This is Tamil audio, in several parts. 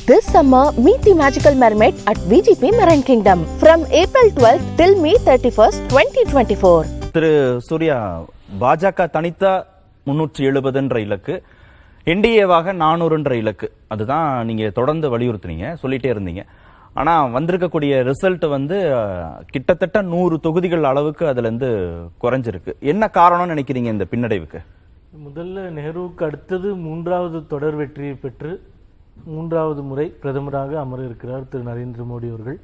This summer, meet the magical mermaid at VGP Marine Kingdom from April 12th till May 31st, 2024. திரு சூர்யா, பாஜக தனித்த 370 இலக்கு, என்டிஏவாக 400 இலக்கு, அதுதான் நீங்க தொடர்ந்து வலியுறுத்துனீங்க, சொல்லிட்டே இருந்தீங்க. ஆனா வந்திருக்கக்கூடிய ரிசல்ட் வந்து கிட்டத்தட்ட 100 தொகுதிகள் அளவுக்கு அதுல இருந்து குறைஞ்சிருக்கு. என்ன காரணம்னு நினைக்கிறீங்க இந்த பின்னடைவுக்கு? முதல்ல நெஹ்ருவுக்கு அடுத்தது 3வது தொடர் வெற்றியை பெற்று 3வது முறை பிரதமராக அமர இருக்கிறார் திரு நரேந்திர மோடி அவர்கள்.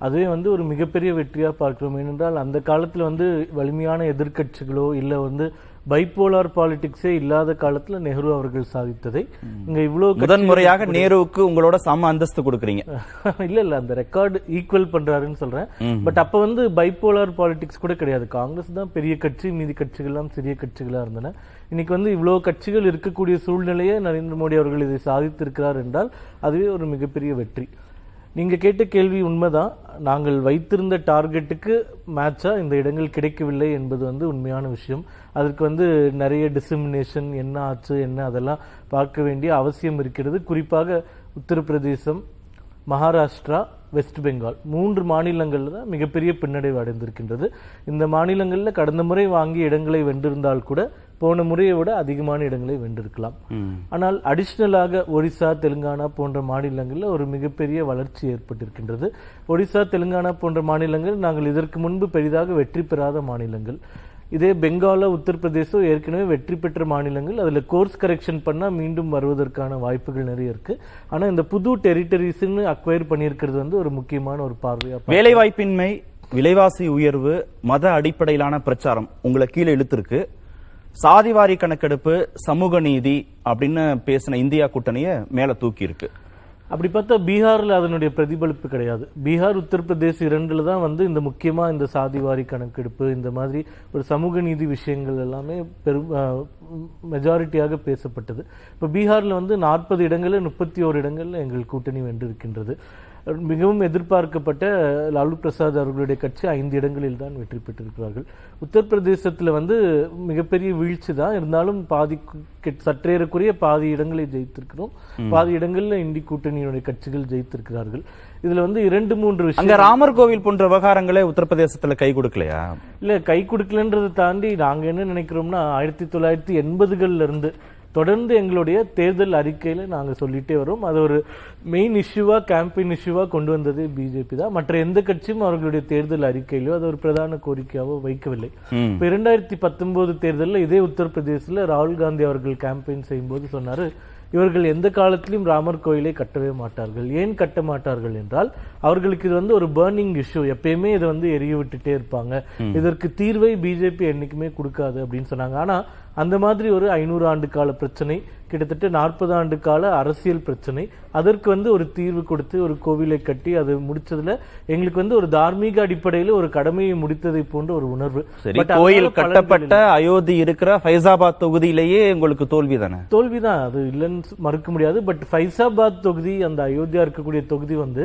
அதுவே வந்து ஒரு மிகப்பெரிய வெற்றியாக பார்க்கிறோம். ஏனென்றால் அந்த காலத்தில் வந்து வலிமையான எதிர்க்கட்சிகளோ இல்லை வந்து பைபோலார் பாலிடிக்ஸே இல்லாத காலத்துல நெஹ்ரு அவர்கள் சாதித்ததை இங்க இவ்வளவு முதன்முறையாக நேருவுக்கு உங்களோட சம அந்தஸ்து கொடுக்குறீங்க. இல்ல அந்த ரெக்கார்டு ஈக்குவல் பண்றாருன்னு சொல்றேன். பட் அப்ப வந்து பைபோலார் பாலிடிக்ஸ் கூட கிடையாது. காங்கிரஸ் தான் பெரிய கட்சி, மீதி கட்சிகள்லாம் சிறிய கட்சிகளா இருந்தன. இன்னைக்கு வந்து இவ்வளவு கட்சிகள் இருக்கக்கூடிய சூழ்நிலையே நரேந்திர மோடி அவர்கள் இதை சாதித்திருக்கிறார் என்றால் அதுவே ஒரு மிகப்பெரிய வெற்றி. நீங்க கேட்ட கேள்வி உண்மைதான். நாங்கள் வைத்திருந்த டார்கெட்டுக்கு மேட்சா இந்த இடங்கள் கிடைக்கவில்லை என்பது வந்து உண்மையான விஷயம். அதற்கு வந்து நிறைய டிசிமினேஷன் என்ன ஆச்சு என்ன அதெல்லாம் பார்க்க வேண்டிய அவசியம் இருக்கிறது. குறிப்பாக உத்தரப்பிரதேசம், மகாராஷ்டிரா, வெஸ்ட் பெங்கால் 3 மாநிலங்கள்ல தான் மிகப்பெரிய பின்னடைவு அடைந்திருக்கின்றது. இந்த மாநிலங்கள்ல கடந்த முறை வாங்கிய இடங்களை வென்றிருந்தால் கூட போன முறையை விட அதிகமான இடங்களை வென்றிருக்கலாம். ஆனால் அடிஷனலாக ஒடிசா, தெலுங்கானா போன்ற மாநிலங்களில் ஒரு மிகப்பெரிய வளர்ச்சி ஏற்பட்டிருக்கின்றது. ஒடிசா, தெலுங்கானா போன்ற மாநிலங்கள் நாங்கள் இதற்கு முன்பு பெரிதாக வெற்றி பெறாத மாநிலங்கள். இதே பெங்காலோ உத்தரப்பிரதேசம் ஏற்கனவே வெற்றி பெற்ற மாநிலங்கள். அதுல கோர்ஸ் கரெக்ஷன் பண்ணா மீண்டும் வருவதற்கான வாய்ப்புகள் நிறைய இருக்கு. ஆனா இந்த புது டெரிட்டரிஸ்ன்னு அக்வயர் பண்ணியிருக்கிறது வந்து ஒரு முக்கியமான ஒரு பார்வையா. வேலைவாய்ப்பின்மை, விலைவாசி உயர்வு, மத அடிப்படையிலான பிரச்சாரம் உங்களை கீழே இழுத்திருக்கு. சாதிவாரி கணக்கெடுப்பு, சமூக நீதி அப்படின்னு பேசின இந்தியா கூட்டணியை மேல தூக்கி இருக்கு. அப்படி பார்த்தா பீகார்ல அதனுடைய பிரதிபலிப்பு கிடையாது. பீகார், உத்தரப்பிரதேச 2ல தான் வந்து இந்த முக்கியமா இந்த சாதிவாரி கணக்கெடுப்பு, இந்த மாதிரி ஒரு சமூக நீதி விஷயங்கள் எல்லாமே மெஜாரிட்டியாக பேசப்பட்டது. இப்ப பீகார்ல வந்து 40 இடங்கள்ல 31 இடங்கள்ல எங்கள் கூட்டணி வென்றிருக்கின்றது. மிகவும் எதிர்பார்க்கப்பட்ட லாலு பிரசாத் அவர்களுடைய கட்சி 5 இடங்களில் தான் வெற்றி பெற்றிருக்கிறார்கள். உத்தரப்பிரதேசத்துல வந்து மிகப்பெரிய வீழ்ச்சி தான் இருந்தாலும் சற்றேறக்குரிய பாதி இடங்களை ஜெயித்திருக்கிறோம். பாதி இடங்கள்ல இந்தி கூட்டணியினுடைய கட்சிகள் ஜெயித்திருக்கிறார்கள். இதுல வந்து 2-3 விஷயம். ராமர் கோவில் போன்ற விவகாரங்களே உத்தரப்பிரதேசத்துல கை கொடுக்கலையா? இல்ல, கை கொடுக்கலன்றதை தாண்டி நாங்க என்ன நினைக்கிறோம்னா 1980கள்ல இருந்து தொடர்ந்து எங்களுடைய தேர்தல் அறிக்கையில நாங்க சொல்லிட்டே வரோம். அது ஒரு மெயின் இஷ்யூவா, கேம்பெயின் இஷ்யூவா கொண்டு வந்தது பிஜேபி தான். மற்ற எந்த கட்சியும் அவர்களுடைய தேர்தல் அறிக்கையிலோ அது ஒரு பிரதான கோரிக்கையாவோ வைக்கவில்லை. இப்ப 2019 தேர்தலில் இதே உத்தரப்பிரதேசத்துல ராகுல் காந்தி அவர்கள் கேம்பெயின் செய்யும் போது சொன்னாரு, இவர்கள் எந்த காலத்திலும் ராமர் கோயிலை கட்டவே மாட்டார்கள். ஏன் கட்ட மாட்டார்கள் என்றால் அவர்களுக்கு இது வந்து ஒரு பர்னிங் இஷ்யூ, எப்பயுமே இதை வந்து எரிய விட்டுட்டே இருப்பாங்க, இதற்கு தீர்வை பிஜேபி என்னைக்குமே கொடுக்காது அப்படின்னு சொன்னாங்க. ஆனா அந்த மாதிரி ஒரு 500 ஆண்டு கால பிரச்சனை, கிட்டத்தட்ட 40 ஆண்டு கால அரசியல் பிரச்சனை, அதற்கு வந்து ஒரு தீர்வு கொடுத்து ஒரு கோவிலை கட்டி அது முடிச்சதுல எங்களுக்கு வந்து ஒரு தார்மீக அடிப்படையில ஒரு கடமையை முடித்ததை போன்ற ஒரு உணர்வு. கோயில் கட்டப்பட்ட அயோத்தி இருக்கிற ஃபைசாபாத் தொகுதியிலேயே உங்களுக்கு தோல்விதானே? தோல்விதான், அது இல்லைன்னு மறுக்க முடியாது. பட் ஃபைசாபாத் தொகுதி, அந்த அயோத்தியா இருக்கக்கூடிய தொகுதி வந்து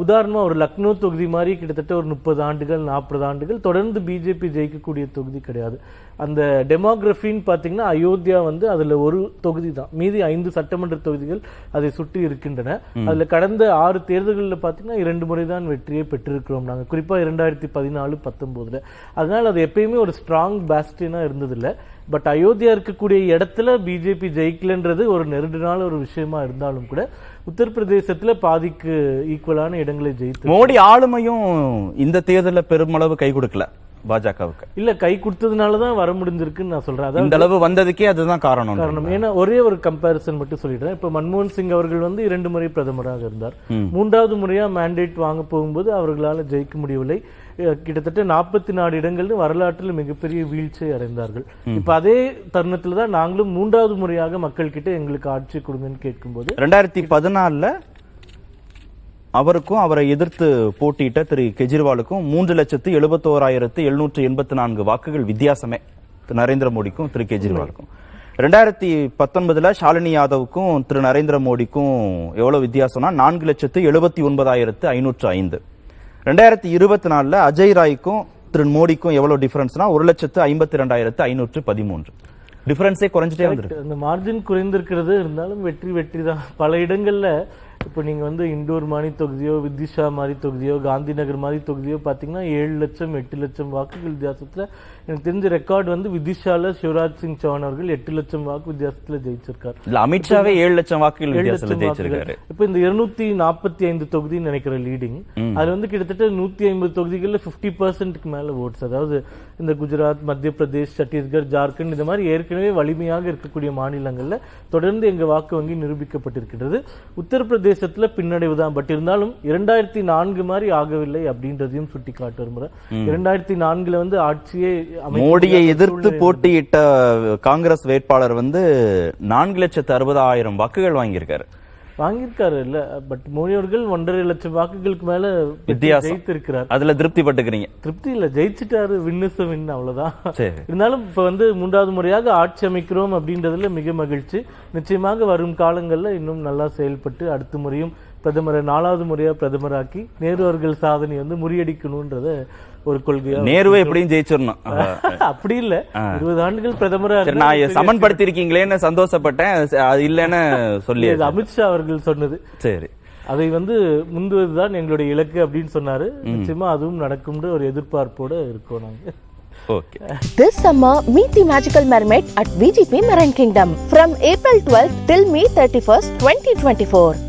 உதாரணமா ஒரு லக்னோ தொகுதி மாதிரி கிட்டத்தட்ட ஒரு 30 ஆண்டுகள் 40 ஆண்டுகள் தொடர்ந்து பிஜேபி ஜெயிக்கக்கூடிய தொகுதி கிடையாது. அந்த டெமோகிராஃபின்னு பாத்தீங்கன்னா அயோத்தியா வந்து அதுல ஒரு தொகுதி தான், மீதி 5 சட்டமன்ற தொகுதிகள் அதை சுற்றி இருக்கின்றன. அதுல கடந்த 6 தேர்தல்களில் பாத்தீங்கன்னா 2 முறை தான் வெற்றியை பெற்றிருக்கிறோம் நாங்க, குறிப்பா 2014-19. அதனால அது எப்பயுமே ஒரு ஸ்ட்ராங் பாஸ்டியனா இருந்ததில்லை. பட் அயோத்தியா இருக்கக்கூடிய இடத்துல பிஜேபி ஜெயிக்கலன்றது ஒரு நெருடனால ஒரு விஷயமா இருந்தாலும் கூட உத்தரப்பிரதேசத்துல பாதிக்கு ஈக்குவலான இடங்களை ஜெயித்து மோடி ஆளுமையும் இந்த தேர்தலில் பெருமளவு கை கொடுக்கல பாஜகவுக்கு. இல்ல, கை கொடுத்ததுனாலதான் வர முடிஞ்சிருக்குன்னு நான் சொல்றேன். இந்த அளவு வந்ததுக்கே அதுதான் காரணம். ஏன்னா ஒரே ஒரு கம்பேரிசன் மட்டும் சொல்லிடுறேன். இப்ப மன்மோகன் சிங் அவர்கள் வந்து 2 முறை பிரதமராக இருந்தார். 3வது முறையா மேண்டேட் வாங்க போகும்போது அவர்களால ஜெயிக்க முடியவில்லை. கிட்டத்தட்ட 44 இடங்கள் வரலாற்றில் மிகப்பெரிய வீழ்ச்சியை அடைந்தார்கள். இப்ப அதே தருணத்துல தான் நாங்களும் 3வது முறையாக மக்கள் கிட்ட எங்களுக்கு ஆட்சி கொடுங்கன்னு கேட்கும்போது 2014 அவருக்கும் அவரை எதிர்த்து போட்டியிட்ட திரு கெஜ்ரிவாலுக்கும் 3,71,784 வாக்குகள் வித்தியாசமே நரேந்திர மோடிக்கும் திரு கெஜ்ரிவாலுக்கும். 2019 ஷாலினி யாதவுக்கும் திரு நரேந்திர மோடிக்கும் எவ்வளவு வித்தியாசம்னா 4,79,505. 2024 அஜய் ராய்க்கும் திரு மோடிக்கும் எவ்வளவு டிஃபரன்ஸ்னா 1,52,513. டிஃபரன்ஸே குறைஞ்சிட்டே வந்துருக்கு. அந்த மார்ஜின் குறைந்திருக்கிறது இருந்தாலும் வெற்றி தான். பல இடங்கள்ல இப்போ நீங்க வந்து இண்டோர் மாதிரி தொகுதியோ, விதிஷா மாதிரி தொகுதியோ, காந்தி நகர் மாதிரி தொகுதியோ பாத்தீங்கன்னா 7 லட்சம் 8 லட்சம் வாக்குகள் வித்தியாசத்துல, எனக்கு தெரிஞ்ச ரெக்கார்டு வந்து விதிஷால சிவராஜ் சிங் சௌஹான் அவர்கள் 8 லட்சம் வாக்கு வித்தியாசத்துல ஜெயிச்சிருக்காரு. இல்ல அமித்ஷாவே 7 லட்சம் வாக்குகள் வித்தியாசத்துல ஜெயிச்சிருக்காரு. இப்போ இந்த 245 தொகுதின்னு நினைக்கிற லீடிங், அது வந்து கிட்டத்தட்ட 150 தொகுதிகள்ல 50%க்கு மேல ஓட்ஸ். அதாவது இந்த குஜராத், மத்திய பிரதேஷ், சத்தீஸ்கர், ஜார்க்கண்ட் இந்த மாதிரி ஏற்கனவே வலிமையாக இருக்கக்கூடிய மாநிலங்கள்ல தொடர்ந்து எங்க வாக்கு வங்கி நிரூபிக்கப்பட்டிருக்கிறது. உத்தரப்பிரதேசத்துல பின்னடைவு தான், பட் இருந்தாலும் 2004 மாதிரி ஆகவில்லை அப்படின்றதையும் சுட்டி காட்டு விரும்புறேன். 2004 வந்து ஆட்சியே மோடியை எதிர்த்து போட்டியிட்ட காங்கிரஸ் வேட்பாளர் வந்து 4,60,000 வாக்குகள் வாங்கியிருக்காரு இல்ல, பட் மோடி அவர்கள் 1.5 லட்சம் வாக்குகளுக்கு மேல ஜெயித்திருக்கிறார். அதுல திருப்தி பட்டுக்கிறீங்க? திருப்தி இல்ல, ஜெயிச்சுட்டாரு, வின் அவ்வளவுதான். இருந்தாலும் இப்ப வந்து 3வது முறையாக ஆட்சி அமைக்கிறோம் அப்படின்றதுல மிக மகிழ்ச்சி. நிச்சயமாக வரும் காலங்கள்ல இன்னும் நல்லா செயல்பட்டு அடுத்த முறையும் பிரதமரை 4வது முறையா பிரதமராக்கி நேரு அவர்கள் சாதனை வந்து முறியடிக்கணும்ன்றத ஒரு கொள்கையா. நேருவை எப்படியும் ஜெயிச்சிடணும் அப்படி இல்ல, 20 ஆண்டுகள் பிரதமரா நான் சமன்படுத்தி இருக்கீங்களேன்னு சந்தோஷப்பட்டேன். அது இல்லன்னு சொல்லி அமித்ஷா அவர்கள் சொன்னது. சரி, அதை வந்து முந்துவதுதான் எங்களுடைய இலக்கு அப்படின்னு சொன்னாரு. நிச்சயமா அதுவும் நடக்கும்ன்ற ஒரு எதிர்பார்ப்போட இருக்கோம் நாங்க. Okay. This summer, meet the magical mermaid at VGP Marine Kingdom from April 12th till May 31st, 2024.